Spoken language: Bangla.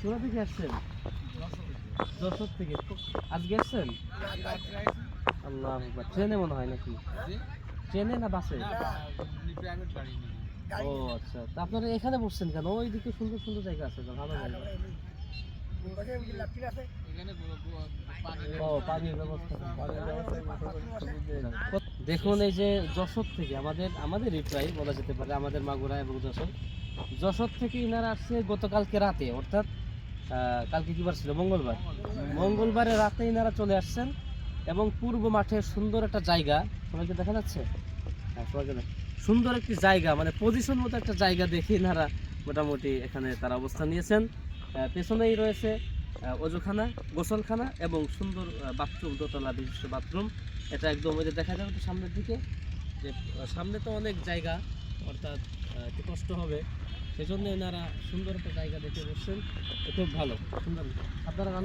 কোথা থেকে আসছেন? যশোর থেকে। আজকে আসছেন? আল্লাহ আকবার। ট্রেনে মনে হয় নাকি? ট্রেনে না বাসে? ও আচ্ছা, তা আপনারা এখানে বসছেন কেন? ওইদিকে সুন্দর সুন্দর জায়গা আছে তো, ভালো জায়গা। ও, পানির ব্যবস্থা। দেখুন এই যে যশোর থেকে আমাদেরই প্রায় বলা যেতে পারে, আমাদের মাগুরা এবং যশোর। যশোর থেকে ইনারা আসছে গতকালকে রাতে, অর্থাৎ কালকে কি বার ছিল? মঙ্গলবার। মঙ্গলবারে রাতে ইনারা চলে আসছেন এবং পূর্ব মাঠে সুন্দর একটা জায়গা, সবাইকে দেখা যাচ্ছে? হ্যাঁ, সবাইকে সুন্দর একটি জায়গা, মানে পজিশন মতো একটা জায়গা দেখে ইনারা মোটামুটি এখানে তারা অবস্থান নিয়েছেন। পেছনেই রয়েছে অজুখানা, গোসলখানা এবং সুন্দর বাথরুম, দোতলা বিশিষ্ট বাথরুম। এটা একদম ওই যে দেখা যাবে তো সামনের দিকে, যে সামনে তো অনেক জায়গা, অর্থাৎ একটু কষ্ট হবে, সেজন্য এনারা সুন্দর একটা জায়গা দেখে বসছেন। খুব ভালো, সুন্দর। আপনারা